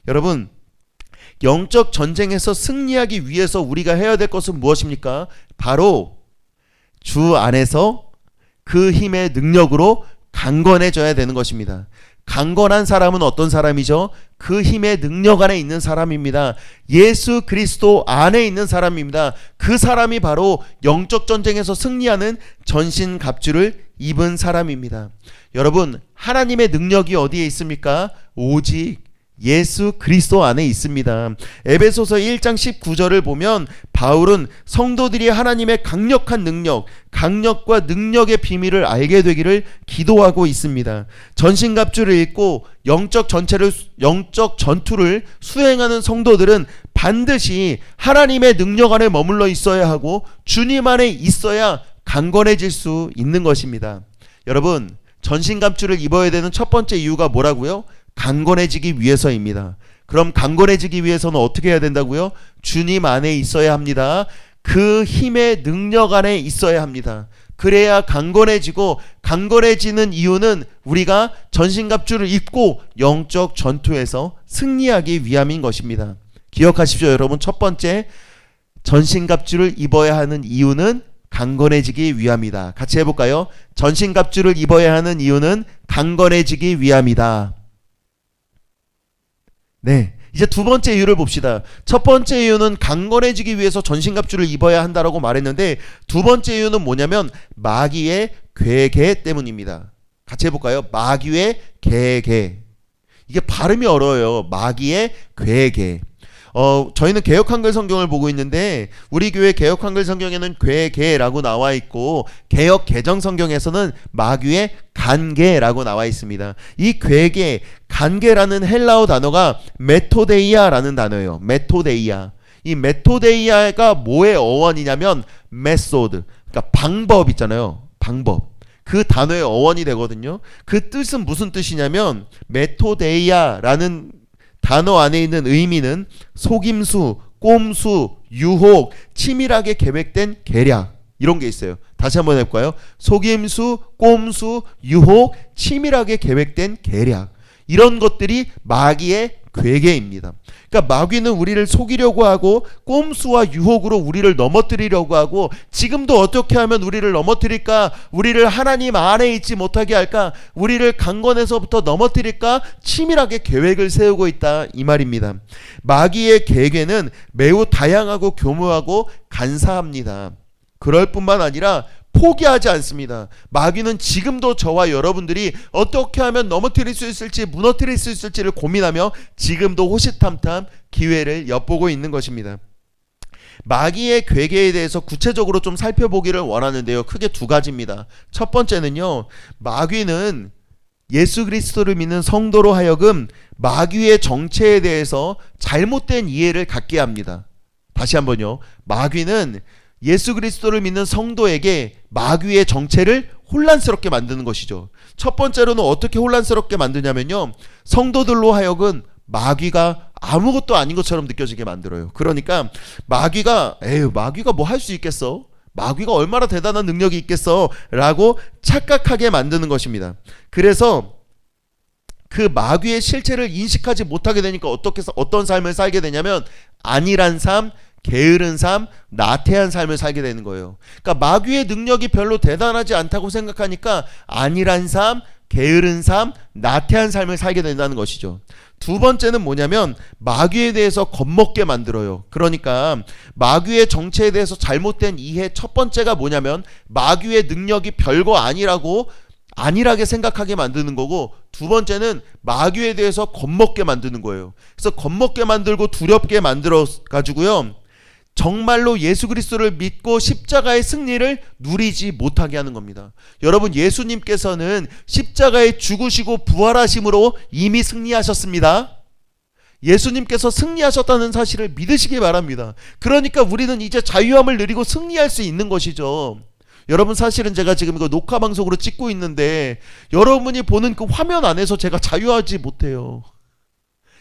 여러분, 영적 전쟁에서 승리하기 위해서 우리가 해야 될 것은 무엇입니까? 바로 주 안에서 그 힘의 능력으로 강건해져야 되는 것입니다. 강건한 사람은 어떤 사람이죠? 그 힘의 능력 안에 있는 사람입니다. 예수 그리스도 안에 있는 사람입니다. 그 사람이 바로 영적 전쟁에서 승리하는 전신갑주를 입은 사람입니다. 여러분, 하나님의 능력이 어디에 있습니까? 오직 예수 그리스도 안에 있습니다. 에베소서 1장 19절을 보면 바울은 성도들이 하나님의 강력한 능력, 강력과 능력의 비밀을 알게 되기를 기도하고 있습니다. 전신갑주를 입고 영적 전투를 수행하는 성도들은 반드시 하나님의 능력 안에 머물러 있어야 하고 주님 안에 있어야 강건해질 수 있는 것입니다. 여러분, 전신갑주를 입어야 되는 첫 번째 이유가 뭐라고요? 강건해지기 위해서입니다. 그럼 강건해지기 위해서는 어떻게 해야 된다고요? 주님 안에 있어야 합니다. 그 힘의 능력 안에 있어야 합니다. 그래야 강건해지고, 강건해지는 이유는 우리가 전신갑주를 입고 영적 전투에서 승리하기 위함인 것입니다. 기억하십시오, 여러분. 첫 번째, 전신갑주를 입어야 하는 이유는 강건해지기 위함이다. 같이 해볼까요? 전신갑주를 입어야 하는 이유는 강건해지기 위함이다. 네, 이제 두 번째 이유를 봅시다. 첫 번째 이유는 강건해지기 위해서 전신갑주를 입어야 한다라고 말했는데, 두 번째 이유는 뭐냐면 마귀의 괴계 때문입니다. 같이 해볼까요? 마귀의 괴계. 이게 발음이 어려워요. 마귀의 괴계. 저희는 개역 한글 성경을 보고 있는데 우리 교회 개역 한글 성경에는 괴계라고 나와 있고 개역 개정 성경에서는 마귀의 간계라고 나와 있습니다. 이 괴계, 간계라는 헬라어 단어가 메토데이아라는 단어예요. 메토데이아. 이 메토데이아가 뭐의 어원이냐면 메소드, 그러니까 방법 있잖아요. 방법. 그 단어의 어원이 되거든요. 그 뜻은 무슨 뜻이냐면 메토데이아라는 단어 안에 있는 의미는 속임수, 꼼수, 유혹, 치밀하게 계획된 계략, 이런 게 있어요. 다시 한번 해볼까요? 속임수, 꼼수, 유혹, 치밀하게 계획된 계략, 이런 것들이 마귀의 괴계입니다. 그러니까 마귀는 우리를 속이려고 하고 꼼수와 유혹으로 우리를 넘어뜨리려고 하고, 지금도 어떻게 하면 우리를 넘어뜨릴까? 우리를 하나님 안에 있지 못하게 할까? 우리를 강건에서부터 넘어뜨릴까? 치밀하게 계획을 세우고 있다, 이 말입니다. 마귀의 계획은 매우 다양하고 교묘하고 간사합니다. 그럴 뿐만 아니라 포기하지 않습니다. 마귀는 지금도 저와 여러분들이 어떻게 하면 넘어뜨릴 수 있을지, 무너뜨릴 수 있을지를 고민하며 지금도 호시탐탐 기회를 엿보고 있는 것입니다. 마귀의 괴계에 대해서 구체적으로 좀 살펴보기를 원하는데요. 크게 두 가지입니다. 첫 번째는요, 마귀는 예수 그리스도를 믿는 성도로 하여금 마귀의 정체에 대해서 잘못된 이해를 갖게 합니다. 다시 한번요. 마귀는 예수 그리스도를 믿는 성도에게 마귀의 정체를 혼란스럽게 만드는 것이죠. 첫 번째로는 어떻게 혼란스럽게 만드냐면요, 성도들로 하여금 마귀가 아무것도 아닌 것처럼 느껴지게 만들어요. 그러니까 마귀가 뭐 할 수 있겠어? 마귀가 얼마나 대단한 능력이 있겠어? 라고 착각하게 만드는 것입니다. 그래서 그 마귀의 실체를 인식하지 못하게 되니까 어떤 삶을 살게 되냐면 안일한 삶, 게으른 삶, 나태한 삶을 살게 되는 거예요. 그러니까 마귀의 능력이 별로 대단하지 않다고 생각하니까 안일한 삶, 게으른 삶, 나태한 삶을 살게 된다는 것이죠. 두 번째는 뭐냐면 마귀에 대해서 겁먹게 만들어요. 그러니까 마귀의 정체에 대해서 잘못된 이해, 첫 번째가 뭐냐면 마귀의 능력이 별거 아니라고 안일하게 생각하게 만드는 거고, 두 번째는 마귀에 대해서 겁먹게 만드는 거예요. 그래서 겁먹게 만들고 두렵게 만들어 가지고요, 정말로 예수 그리스도를 믿고 십자가의 승리를 누리지 못하게 하는 겁니다. 여러분, 예수님께서는 십자가에 죽으시고 부활하심으로 이미 승리하셨습니다. 예수님께서 승리하셨다는 사실을 믿으시기 바랍니다. 그러니까 우리는 이제 자유함을 누리고 승리할 수 있는 것이죠. 여러분, 사실은 제가 지금 이거 녹화 방송으로 찍고 있는데 여러분이 보는 그 화면 안에서 제가 자유하지 못해요.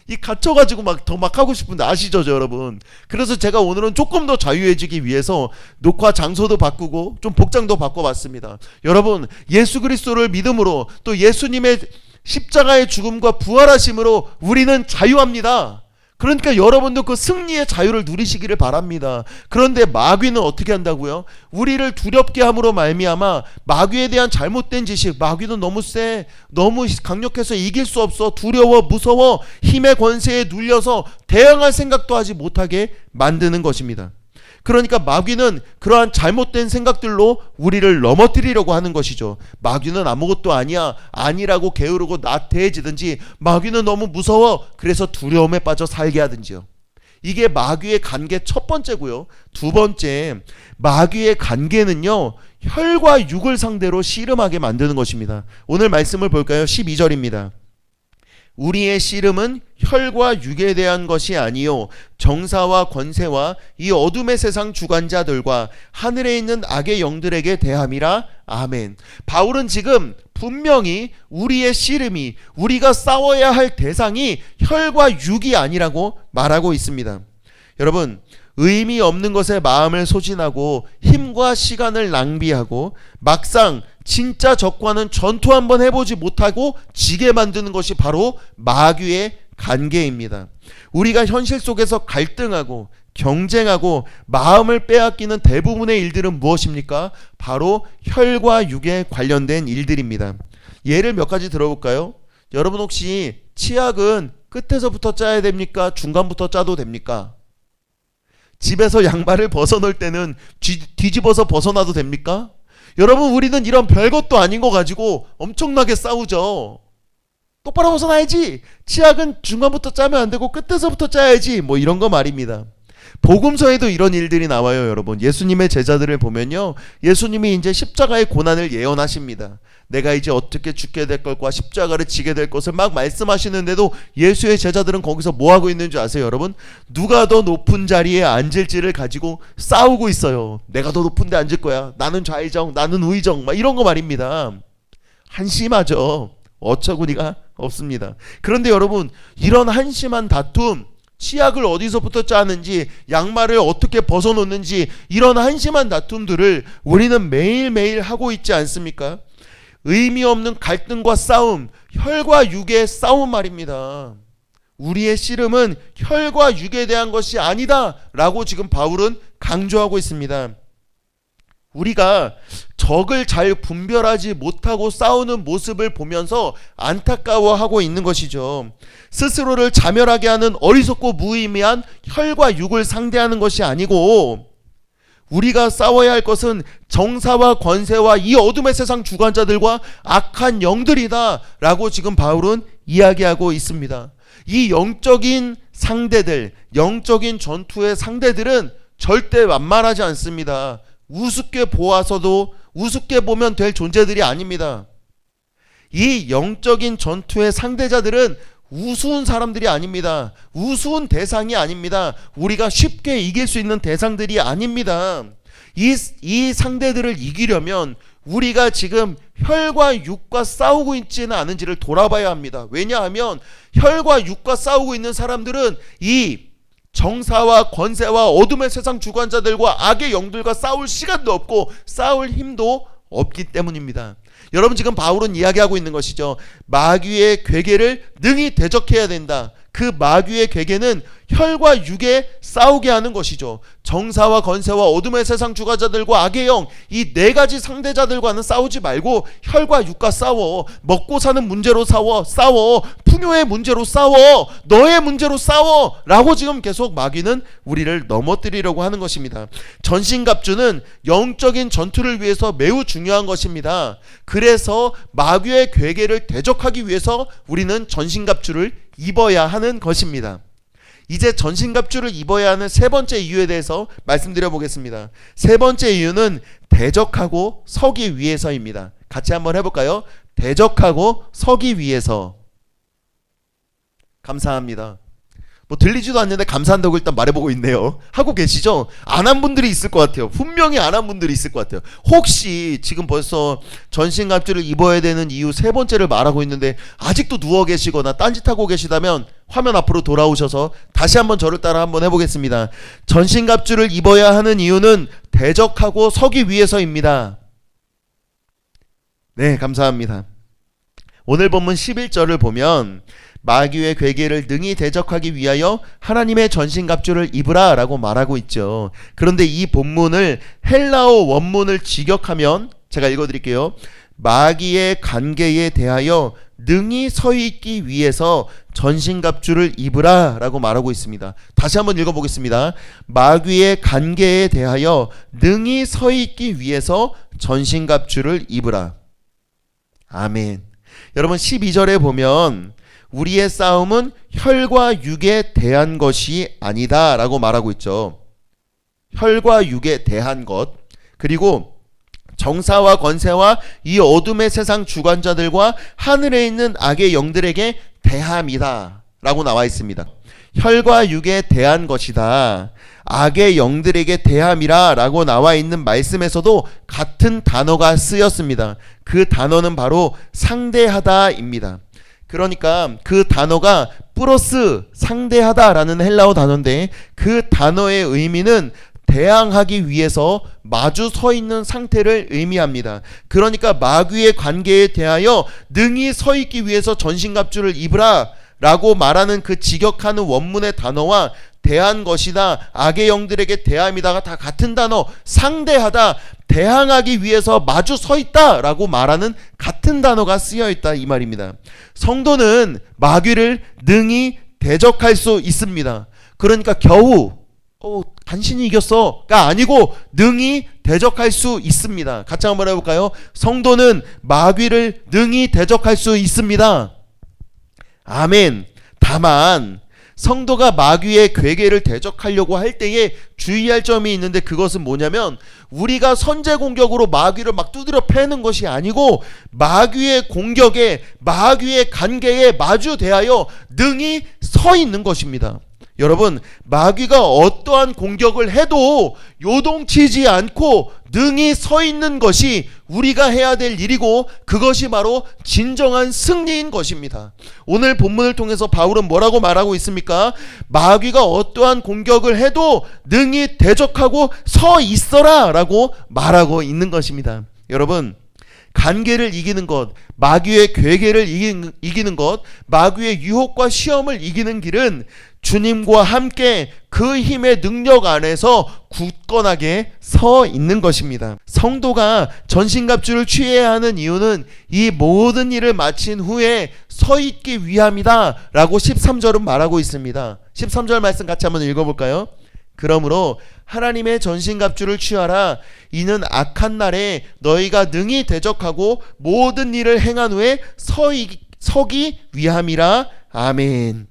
이 갇혀가지고 막 하고 싶은데 아시죠, 여러분? 그래서 제가 오늘은 조금 더 자유해지기 위해서 녹화 장소도 바꾸고 좀 복장도 바꿔봤습니다. 여러분, 예수 그리스도를 믿음으로 또 예수님의 십자가의 죽음과 부활하심으로 우리는 자유합니다. 그러니까 여러분도 그 승리의 자유를 누리시기를 바랍니다. 그런데 마귀는 어떻게 한다고요? 우리를 두렵게 함으로 말미암아 마귀에 대한 잘못된 지식, 마귀는 너무 세, 너무 강력해서 이길 수 없어, 두려워, 무서워, 힘의 권세에 눌려서 대항할 생각도 하지 못하게 만드는 것입니다. 그러니까 마귀는 그러한 잘못된 생각들로 우리를 넘어뜨리려고 하는 것이죠. 마귀는 아무것도 아니야, 아니라고 게으르고 나태해지든지, 마귀는 너무 무서워, 그래서 두려움에 빠져 살게 하든지요. 이게 마귀의 관계 첫 번째고요. 두 번째, 마귀의 관계는요, 혈과 육을 상대로 씨름하게 만드는 것입니다. 오늘 말씀을 볼까요? 12절입니다. 우리의 씨름은 혈과 육에 대한 것이 아니요 정사와 권세와 이 어둠의 세상 주관자들과 하늘에 있는 악의 영들에게 대함이라. 아멘. 바울은 지금 분명히 우리의 씨름이, 우리가 싸워야 할 대상이 혈과 육이 아니라고 말하고 있습니다. 여러분, 의미 없는 것에 마음을 소진하고 힘과 시간을 낭비하고 막상 진짜 적과는 전투 한번 해보지 못하고 지게 만드는 것이 바로 마귀의 관계입니다. 우리가 현실 속에서 갈등하고 경쟁하고 마음을 빼앗기는 대부분의 일들은 무엇입니까? 바로 혈과 육에 관련된 일들입니다. 예를 몇 가지 들어볼까요? 여러분, 혹시 치약은 끝에서부터 짜야 됩니까? 중간부터 짜도 됩니까? 집에서 양말을 벗어놓을 때는 뒤집어서 벗어놔도 됩니까? 여러분, 우리는 이런 별것도 아닌 거 가지고 엄청나게 싸우죠. 똑바로 벗어나야지. 치약은 중간부터 짜면 안 되고 끝에서부터 짜야지. 뭐 이런 거 말입니다. 복음서에도 이런 일들이 나와요, 여러분. 예수님의 제자들을 보면요, 예수님이 이제 십자가의 고난을 예언하십니다. 내가 이제 어떻게 죽게 될 것과 십자가를 지게 될 것을 막 말씀하시는데도 예수의 제자들은 거기서 뭐 하고 있는 줄 아세요, 여러분? 누가 더 높은 자리에 앉을지를 가지고 싸우고 있어요. 내가 더 높은 데 앉을 거야. 나는 좌의정, 나는 우의정, 막 이런 거 말입니다. 한심하죠. 어처구니가 없습니다. 그런데 여러분, 이런 한심한 다툼, 치약을 어디서부터 짜는지, 양말을 어떻게 벗어놓는지, 이런 한심한 다툼들을 우리는 매일매일 하고 있지 않습니까? 의미 없는 갈등과 싸움, 혈과 육의 싸움 말입니다. 우리의 씨름은 혈과 육에 대한 것이 아니다 라고 지금 바울은 강조하고 있습니다. 우리가 적을 잘 분별하지 못하고 싸우는 모습을 보면서 안타까워하고 있는 것이죠. 스스로를 자멸하게 하는 어리석고 무의미한 혈과 육을 상대하는 것이 아니고, 우리가 싸워야 할 것은 정사와 권세와 이 어둠의 세상 주관자들과 악한 영들이다 라고 지금 바울은 이야기하고 있습니다. 이 영적인 상대들, 영적인 전투의 상대들은 절대 만만하지 않습니다. 우습게 보아서도 우습게 보면 될 존재들이 아닙니다. 이 영적인 전투의 상대자들은 우스운 사람들이 아닙니다. 우스운 대상이 아닙니다. 우리가 쉽게 이길 수 있는 대상들이 아닙니다. 이 상대들을 이기려면 우리가 지금 혈과 육과 싸우고 있지는 않은지를 돌아봐야 합니다. 왜냐하면 혈과 육과 싸우고 있는 사람들은 이 정사와 권세와 어둠의 세상 주관자들과 악의 영들과 싸울 시간도 없고 싸울 힘도 없기 때문입니다. 여러분, 지금 바울은 이야기하고 있는 것이죠. 마귀의 괴계를 능히 대적해야 된다. 그 마귀의 괴계는 혈과 육에 싸우게 하는 것이죠. 정사와 권세와 어둠의 세상 주관자들과 악의 영, 이 네 가지 상대자들과는 싸우지 말고 혈과 육과 싸워. 먹고 사는 문제로 싸워. 풍요의 문제로 싸워. 너의 문제로 싸워 라고 지금 계속 마귀는 우리를 넘어뜨리려고 하는 것입니다. 전신갑주는 영적인 전투를 위해서 매우 중요한 것입니다. 그래서 마귀의 괴계를 대적하기 위해서 우리는 전신갑주를 입어야 하는 것입니다. 이제 전신갑주를 입어야 하는 세 번째 이유에 대해서 말씀드려 보겠습니다. 세 번째 이유는 대적하고 서기 위해서입니다. 같이 한번 해볼까요? 대적하고 서기 위해서. 감사합니다. 뭐 들리지도 않는데 감사한다고 일단 말해보고 있네요. 하고 계시죠? 안 한 분들이 있을 것 같아요. 분명히 안 한 분들이 있을 것 같아요. 혹시 지금 벌써 전신갑주를 입어야 되는 이유 세 번째를 말하고 있는데 아직도 누워 계시거나 딴짓하고 계시다면 화면 앞으로 돌아오셔서 다시 한번 저를 따라 한번 해보겠습니다. 전신갑주를 입어야 하는 이유는 대적하고 서기 위해서입니다. 네, 감사합니다. 오늘 본문 11절을 보면 마귀의 괴계를 능히 대적하기 위하여 하나님의 전신갑주를 입으라 라고 말하고 있죠. 그런데 이 본문을 헬라어 원문을 직역하면 제가 읽어드릴게요. 마귀의 관계에 대하여 능히 서 있기 위해서 전신갑주를 입으라 라고 말하고 있습니다. 다시 한번 읽어보겠습니다. 마귀의 관계에 대하여 능히 서 있기 위해서 전신갑주를 입으라. 아멘. 여러분 12절에 보면 우리의 싸움은 혈과 육에 대한 것이 아니다 라고 말하고 있죠. 혈과 육에 대한 것, 그리고 정사와 권세와 이 어둠의 세상 주관자들과 하늘에 있는 악의 영들에게 대함이다 라고 나와 있습니다. 혈과 육에 대한 것이다, 악의 영들에게 대함이라 라고 나와 있는 말씀에서도 같은 단어가 쓰였습니다. 그 단어는 바로 상대하다입니다. 그러니까 그 단어가 플러스 상대하다라는 헬라어 단어인데 그 단어의 의미는 대항하기 위해서 마주 서 있는 상태를 의미합니다. 그러니까 마귀의 관계에 대하여 능히 서 있기 위해서 전신갑주를 입으라 라고 말하는 그 직역하는 원문의 단어와 대한 것이다, 악의 영들에게 대함이다가 다 같은 단어, 상대하다, 대항하기 위해서 마주 서 있다 라고 말하는 같은 단어가 쓰여 있다 이 말입니다. 성도는 마귀를 능히 대적할 수 있습니다. 그러니까 겨우 간신히 이겼어가 아니고 능히 대적할 수 있습니다. 같이 한번 해볼까요? 성도는 마귀를 능히 대적할 수 있습니다. 아멘. 다만 성도가 마귀의 괴계를 대적하려고 할 때에 주의할 점이 있는데 그것은 뭐냐면 우리가 선제 공격으로 마귀를 막 두드려 패는 것이 아니고 마귀의 공격에, 마귀의 관계에 마주 대하여 능히 서 있는 것입니다. 여러분, 마귀가 어떠한 공격을 해도 요동치지 않고 능히 서 있는 것이 우리가 해야 될 일이고 그것이 바로 진정한 승리인 것입니다. 오늘 본문을 통해서 바울은 뭐라고 말하고 있습니까? 마귀가 어떠한 공격을 해도 능히 대적하고 서 있어라 라고 말하고 있는 것입니다. 여러분, 관계를 이기는 것, 마귀의 괴계를 이기는 것, 마귀의 유혹과 시험을 이기는 길은 주님과 함께 그 힘의 능력 안에서 굳건하게 서 있는 것입니다. 성도가 전신갑주를 취해야 하는 이유는 이 모든 일을 마친 후에 서 있기 위함이다 라고 13절은 말하고 있습니다. 13절 말씀 같이 한번 읽어볼까요? 그러므로 하나님의 전신갑주를 취하라. 이는 악한 날에 너희가 능히 대적하고 모든 일을 행한 후에 서기 위함이라. 아멘.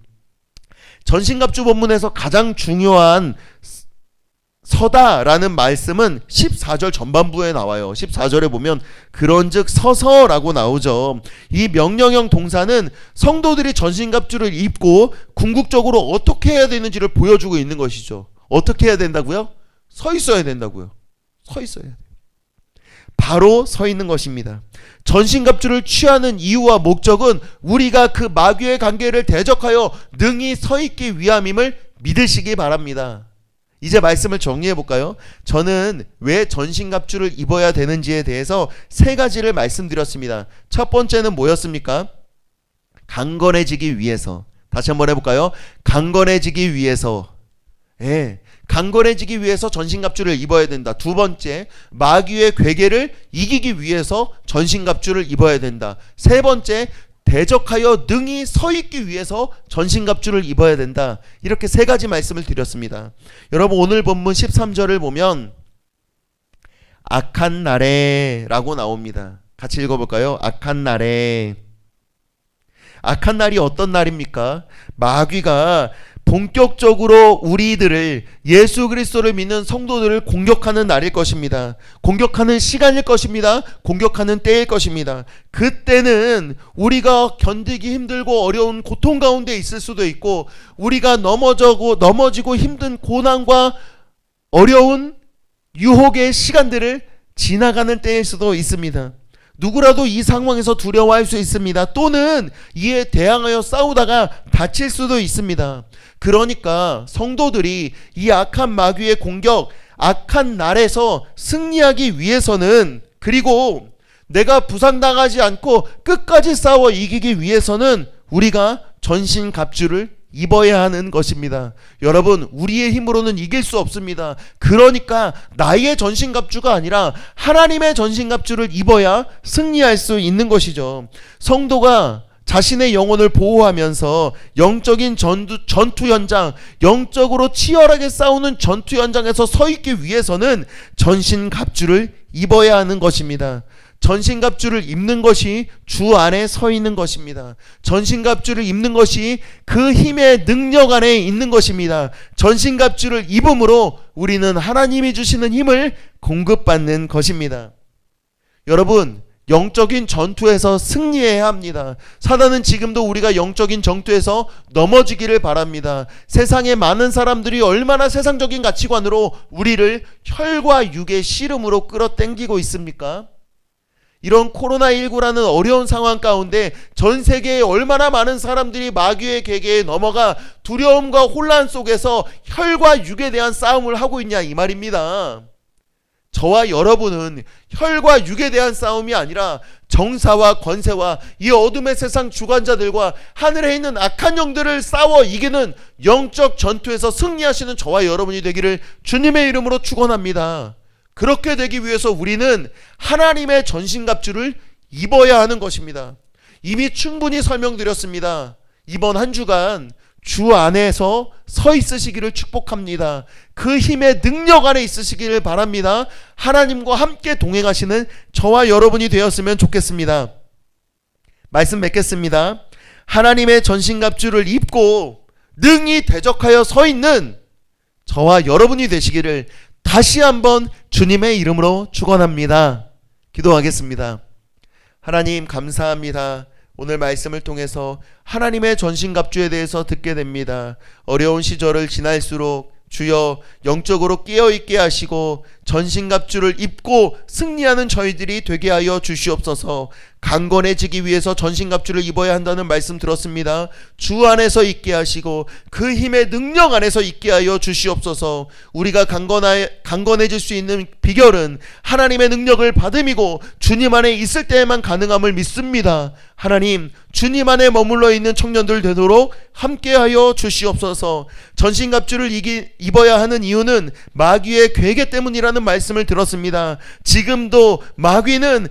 전신갑주 본문에서 가장 중요한 서다라는 말씀은 14절 전반부에 나와요. 14절에 보면 그런즉 서서라고 나오죠. 이 명령형 동사는 성도들이 전신갑주를 입고 궁극적으로 어떻게 해야 되는지를 보여주고 있는 것이죠. 어떻게 해야 된다고요? 서 있어야 된다고요. 서 있어야 돼요. 바로 서 있는 것입니다. 전신갑주를 취하는 이유와 목적은 우리가 그 마귀의 관계를 대적하여 능히 서 있기 위함임을 믿으시기 바랍니다. 이제 말씀을 정리해 볼까요? 저는 왜 전신갑주를 입어야 되는지에 대해서 세 가지를 말씀드렸습니다. 첫 번째는 뭐였습니까? 강건해지기 위해서. 다시 한번 해볼까요? 강건해지기 위해서. 강건해지기 위해서 전신갑주를 입어야 된다. 두 번째, 마귀의 괴계를 이기기 위해서 전신갑주를 입어야 된다. 세 번째, 대적하여 능히 서 있기 위해서 전신갑주를 입어야 된다. 이렇게 세 가지 말씀을 드렸습니다. 여러분, 오늘 본문 13절을 보면 악한 날에 라고 나옵니다. 같이 읽어볼까요? 악한 날에. 악한 날이 어떤 날입니까? 마귀가 본격적으로 우리들을, 예수 그리스도를 믿는 성도들을 공격하는 날일 것입니다. 공격하는 시간일 것입니다. 공격하는 때일 것입니다. 그때는 우리가 견디기 힘들고 어려운 고통 가운데 있을 수도 있고, 우리가 넘어지고 힘든 고난과 어려운 유혹의 시간들을 지나가는 때일 수도 있습니다. 누구라도 이 상황에서 두려워할 수 있습니다. 또는 이에 대항하여 싸우다가 다칠 수도 있습니다. 그러니까 성도들이 이 악한 마귀의 공격, 악한 날에서 승리하기 위해서는, 그리고 내가 부상당하지 않고 끝까지 싸워 이기기 위해서는 우리가 전신갑주를 입어야 하는 것입니다. 여러분, 우리의 힘으로는 이길 수 없습니다. 그러니까 나의 전신갑주가 아니라 하나님의 전신갑주를 입어야 승리할 수 있는 것이죠. 성도가 자신의 영혼을 보호하면서 영적인 전투 현장, 영적으로 치열하게 싸우는 전투 현장에서 서 있기 위해서는 전신갑주를 입어야 하는 것입니다. 전신갑주를 입는 것이 주 안에 서 있는 것입니다. 전신갑주를 입는 것이 그 힘의 능력 안에 있는 것입니다. 전신갑주를 입음으로 우리는 하나님이 주시는 힘을 공급받는 것입니다. 여러분, 영적인 전투에서 승리해야 합니다. 사단은 지금도 우리가 영적인 전투에서 넘어지기를 바랍니다. 세상에 많은 사람들이 얼마나 세상적인 가치관으로 우리를 혈과 육의 씨름으로 끌어당기고 있습니까? 이런 코로나19라는 어려운 상황 가운데 전 세계에 얼마나 많은 사람들이 마귀의 계계에 넘어가 두려움과 혼란 속에서 혈과 육에 대한 싸움을 하고 있냐, 이 말입니다. 저와 여러분은 혈과 육에 대한 싸움이 아니라 정사와 권세와 이 어둠의 세상 주관자들과 하늘에 있는 악한 영들을 싸워 이기는 영적 전투에서 승리하시는 저와 여러분이 되기를 주님의 이름으로 축원합니다. 그렇게 되기 위해서 우리는 하나님의 전신갑주를 입어야 하는 것입니다. 이미 충분히 설명드렸습니다. 이번 한 주간 주 안에서 서 있으시기를 축복합니다. 그 힘의 능력 안에 있으시기를 바랍니다. 하나님과 함께 동행하시는 저와 여러분이 되었으면 좋겠습니다. 말씀 맺겠습니다. 하나님의 전신갑주를 입고 능히 대적하여 서 있는 저와 여러분이 되시기를 다시 한번 주님의 이름으로 축원합니다. 기도하겠습니다. 하나님, 감사합니다. 오늘 말씀을 통해서 하나님의 전신갑주에 대해서 듣게 됩니다. 어려운 시절을 지날수록 주여 영적으로 깨어있게 하시고 전신갑주를 입고 승리하는 저희들이 되게 하여 주시옵소서. 강건해지기 위해서 전신갑주를 입어야 한다는 말씀 들었습니다. 주 안에서 있게 하시고 그 힘의 능력 안에서 있게 하여 주시옵소서. 우리가 강건해질 수 있는 비결은 하나님의 능력을 받음이고 주님 안에 있을 때에만 가능함을 믿습니다. 하나님, 주님 안에 머물러 있는 청년들 되도록 함께하여 주시옵소서. 전신갑주를 입어야 하는 이유는 마귀의 괴계 때문이라는 말씀을 들었습니다. 지금도 마귀는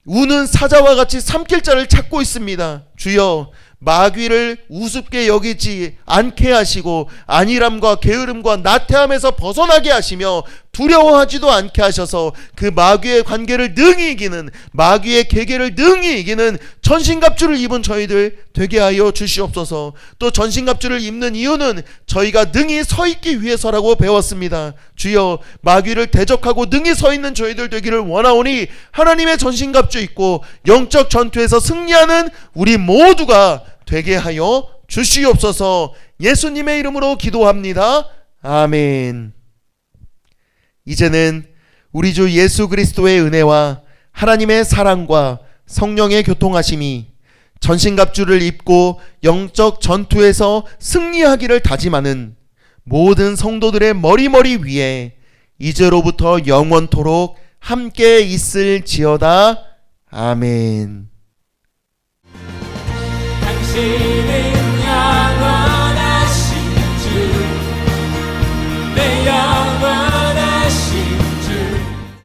우는 사자와 같이 삼킬 자를 찾고 있습니다. 주여, 마귀를 우습게 여기지 않게 하시고 안일함과 게으름과 나태함에서 벗어나게 하시며 두려워하지도 않게 하셔서 그 마귀의 관계를 능히 이기는, 마귀의 계계를 능히 이기는 전신갑주를 입은 저희들 되게 하여 주시옵소서. 또 전신갑주를 입는 이유는 저희가 능히 서 있기 위해서라고 배웠습니다. 주여, 마귀를 대적하고 능히 서 있는 저희들 되기를 원하오니 하나님의 전신갑주 입고 영적 전투에서 승리하는 우리 모두가 되게 하여 주시옵소서. 예수님의 이름으로 기도합니다. 아멘. 이제는 우리 주 예수 그리스도의 은혜와 하나님의 사랑과 성령의 교통하심이 전신갑주를 입고 영적 전투에서 승리하기를 다짐하는 모든 성도들의 머리머리 위에 이제로부터 영원토록 함께 있을지어다. 아멘. 당신